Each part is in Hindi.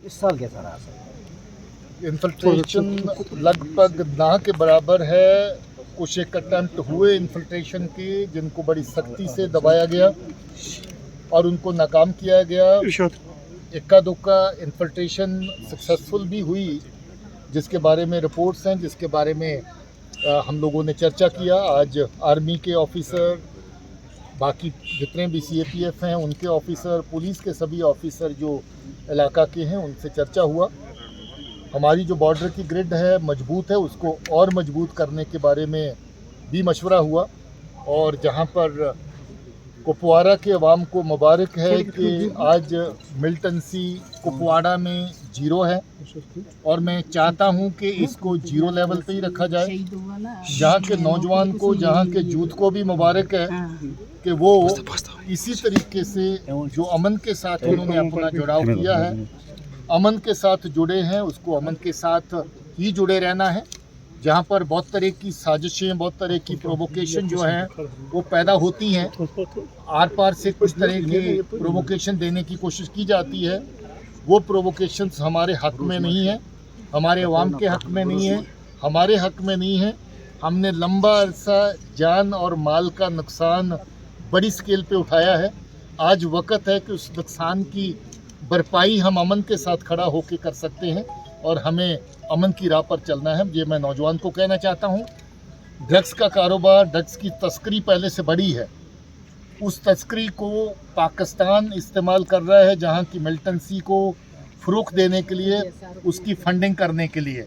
इस साल कैसा रहा सर? इन्फिल्ट्रेशन लगभग ना के बराबर है। कुछ एक अटेम्प्ट हुए इन्फिल्ट्रेशन के, जिनको बड़ी सख्ती से दबाया गया और उनको नाकाम किया गया। इक्का दुक्का इन्फिल्ट्रेशन सक्सेसफुल भी हुई, जिसके बारे में रिपोर्ट्स हैं, जिसके बारे में हम लोगों ने चर्चा किया। आज आर्मी के ऑफिसर, बाकी जितने भी CAPF हैं उनके ऑफिसर, पुलिस के सभी ऑफिसर जो इलाका के हैं, उनसे चर्चा हुआ। हमारी जो बॉर्डर की ग्रिड है मजबूत है, उसको और मजबूत करने के बारे में भी मशवरा हुआ। और जहां पर कुपवाड़ा के अवाम को मुबारक है कि आज मिलिटेंसी कुपवाड़ा में 0 है, और मैं चाहता हूं कि इसको 0 लेवल पे ही रखा जाए। जहां के नौजवान को, जहां के यूथ को भी मुबारक है कि वो इसी तरीके से जो अमन के साथ उन्होंने अपना जुड़ाव किया है, अमन के साथ जुड़े हैं, उसको अमन के साथ ही जुड़े रहना है। जहाँ पर बहुत तरह की साजिशें, बहुत तरह की प्रोवोकेशन जो हैं वो पैदा होती हैं, आर पार से कुछ तरह के प्रोवोकेशन देने की कोशिश की जाती है। वो प्रोवोकेशंस हमारे हक में नहीं है, हमारे अवाम के हक में नहीं है, हमारे हक में नहीं है। हमने लंबा अरसा जान और माल का नुकसान बड़ी स्केल पे उठाया है। आज वक्त है कि उस नुकसान की भरपाई हम अमन के साथ खड़ा होकर कर सकते हैं, और हमें अमन की राह पर चलना है। ये मैं नौजवान को कहना चाहता हूँ। ड्रग्स का कारोबार, ड्रग्स की तस्करी पहले से बड़ी है। उस तस्करी को पाकिस्तान इस्तेमाल कर रहा है, जहाँ की मिलिटेंसी को फ़रोग़ देने के लिए, उसकी फंडिंग करने के लिए।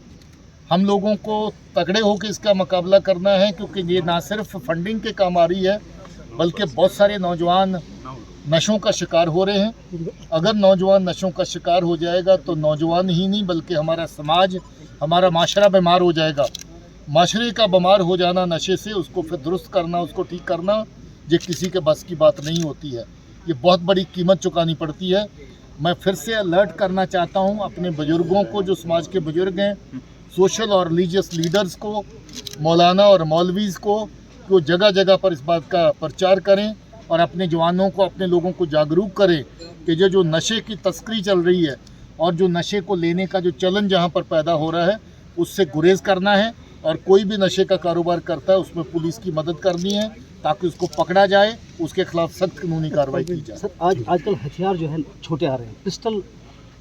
हम लोगों को तगड़े होकर इसका मुकाबला करना है, क्योंकि ये ना सिर्फ फंडिंग के काम आ रही है, बल्कि बहुत सारे नौजवान नशों का शिकार हो रहे हैं। अगर नौजवान नशों का शिकार हो जाएगा तो नौजवान ही नहीं बल्कि हमारा समाज, हमारा माशरा बीमार हो जाएगा। माशरे का बीमार हो जाना नशे से, उसको फिर दुरुस्त करना, उसको ठीक करना, ये किसी के बस की बात नहीं होती है। ये बहुत बड़ी कीमत चुकानी पड़ती है। मैं फिर से अलर्ट करना चाहता हूँ अपने बुज़ुर्गों को, जो समाज के बुज़ुर्ग हैं, सोशल और रिलीजियस लीडर्स को, मौलाना और मौलवीज़ को जगह जगह पर इस बात का प्रचार करें और अपने जवानों को, अपने लोगों को जागरूक करें कि ये जो नशे की तस्करी चल रही है और जो नशे को लेने का जो चलन जहाँ पर पैदा हो रहा है, उससे गुरेज करना है। और कोई भी नशे का कारोबार करता है उसमें पुलिस की मदद करनी है, ताकि उसको पकड़ा जाए, उसके खिलाफ सख्त कानूनी कार्रवाई की जाए। सर, आजकल हथियार जो है छोटे आ रहे हैं, पिस्टल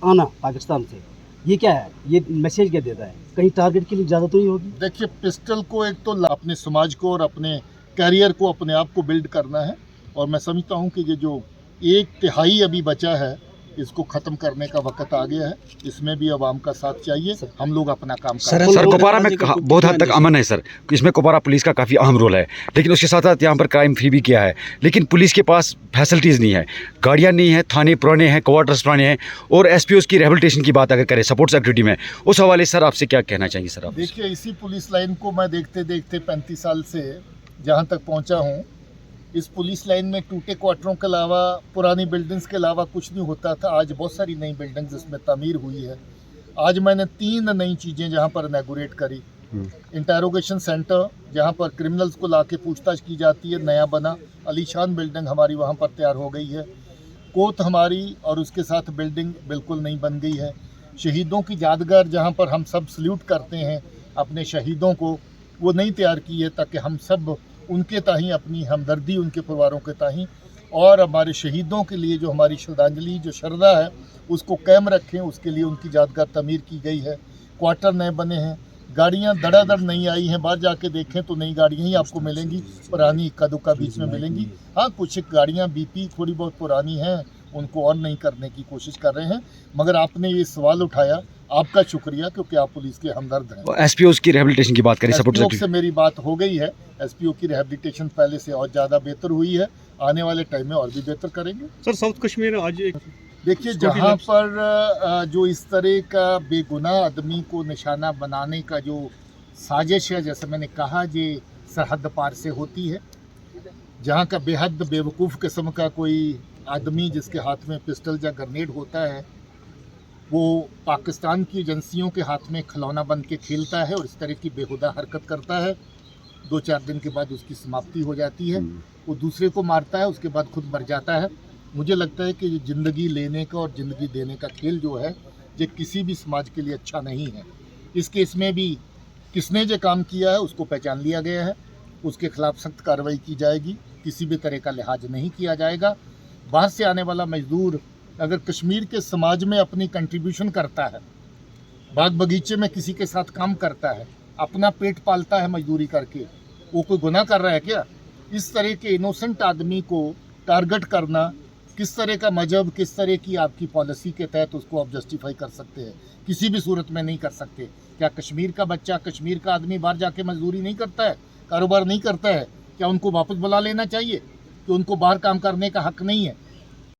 आना पाकिस्तान से, ये क्या है? ये मैसेज क्या देता है? कहीं टारगेट के लिए ज़्यादा तो नहीं होगी? देखिए, पिस्टल को एक तो अपने समाज को और अपने कैरियर को, अपने आप को बिल्ड करना है, और मैं समझता हूँ कि ये जो 1/3 अभी बचा है, इसको ख़त्म करने का वक्त आ गया है। इसमें भी आवाम का साथ चाहिए। हम लोग अपना काम कर सर कुपवाड़ा में बहुत हद तक अमन है सर, इसमें कुपवाड़ा पुलिस का काफ़ी अहम रोल है, लेकिन उसके साथ साथ यहाँ पर क्राइम फ्री भी किया है। लेकिन पुलिस के पास फैसिलिटीज़ नहीं है, गाड़ियाँ नहीं है, थाने पुराने हैं, क्वार्टर्स पुराने हैं, और SPOs की रिहेबिलिटेशन की बात अगर करें सपोर्ट्स एक्टिविटी में, उस हवाले सर आपसे क्या कहना चाहिए सर आप? देखिए, इसी पुलिस लाइन को मैं देखते देखते 35 साल से जहाँ तक पहुँचा हूँ, इस पुलिस लाइन में टूटे क्वार्टरों के अलावा, पुरानी बिल्डिंग्स के अलावा कुछ नहीं होता था। आज बहुत सारी नई बिल्डिंग्स इसमें तामीर हुई है। आज मैंने 3 नई चीज़ें जहाँ पर इनॉग्रेट करी। इंटेरोगेशन सेंटर, जहाँ पर क्रिमिनल्स को लाके पूछताछ की जाती है, नया बना। अलीशान बिल्डिंग हमारी वहाँ पर तैयार हो गई है। कोर्ट हमारी और उसके साथ बिल्डिंग बिल्कुल नई बन गई है। शहीदों की यादगार, जहाँ पर हम सब सल्यूट करते हैं अपने शहीदों को, वो नई तैयार की है, ताकि हम सब उनके ताहीं अपनी हमदर्दी, उनके परिवारों के ताहीं, और हमारे शहीदों के लिए जो हमारी श्रद्धांजलि, जो श्रद्धा है, उसको कायम रखें। उसके लिए उनकी यादगार तमीर की गई है। क्वार्टर नए बने हैं। गाड़ियाँ धड़ाधड़ नहीं आई हैं। बाहर जाके देखें तो नई गाड़ियाँ ही आपको मिलेंगी, पुरानी इक्का दुक्का बीच में मिलेंगी। हाँ, कुछ गाड़ियाँ BP थोड़ी बहुत पुरानी हैं, उनको और नहीं करने की कोशिश कर रहे हैं। मगर आपने ये सवाल उठाया, आपका शुक्रिया, क्योंकि आप पुलिस के हमदर्द हैं। SPOs की रिहेबिलिटेशन की बात करें, सपोर्ट्स से मेरी बात हो गई है। SPO की रिहेबिलिटेशन पहले से और ज़्यादा बेहतर हुई है। आने वाले टाइम में और भी बेहतर करेंगे। सर, साउथ कश्मीर आज देखिए, जहाँ पर जो इस तरह का बेगुनाह आदमी को निशाना बनाने का जो साजिश है, जैसे मैंने कहा, ये सरहद पार से होती है। जहाँ का बेहद बेवकूफ़ किस्म का कोई आदमी जिसके हाथ में पिस्टल या ग्रेनेड होता है, वो पाकिस्तान की एजेंसियों के हाथ में खिलौना बन के खेलता है और इस तरह की बेहुदा हरकत करता है। 2-4 दिन के बाद उसकी समाप्ति हो जाती है। वो दूसरे को मारता है, उसके बाद खुद मर जाता है। मुझे लगता है कि ज़िंदगी लेने का और ज़िंदगी देने का खेल जो है, ये किसी भी समाज के लिए अच्छा नहीं है। इस केस में भी किसने जो काम किया है उसको पहचान लिया गया है, उसके खिलाफ सख्त कार्रवाई की जाएगी, किसी भी तरह का लिहाज नहीं किया जाएगा। बाहर से आने वाला मजदूर अगर कश्मीर के समाज में अपनी कंट्रीब्यूशन करता है, बाग बगीचे में किसी के साथ काम करता है, अपना पेट पालता है मजदूरी करके, वो कोई गुनाह कर रहा है क्या? इस तरह के इनोसेंट आदमी को टारगेट करना किस तरह का मजहब, किस तरह की आपकी पॉलिसी के तहत उसको आप जस्टिफाई कर सकते हैं? किसी भी सूरत में नहीं कर सकते। क्या कश्मीर का बच्चा, कश्मीर का आदमी बाहर जाके मजदूरी नहीं करता है, कारोबार नहीं करता है? क्या उनको वापस बुला लेना चाहिए कि उनको बाहर काम करने का हक नहीं है?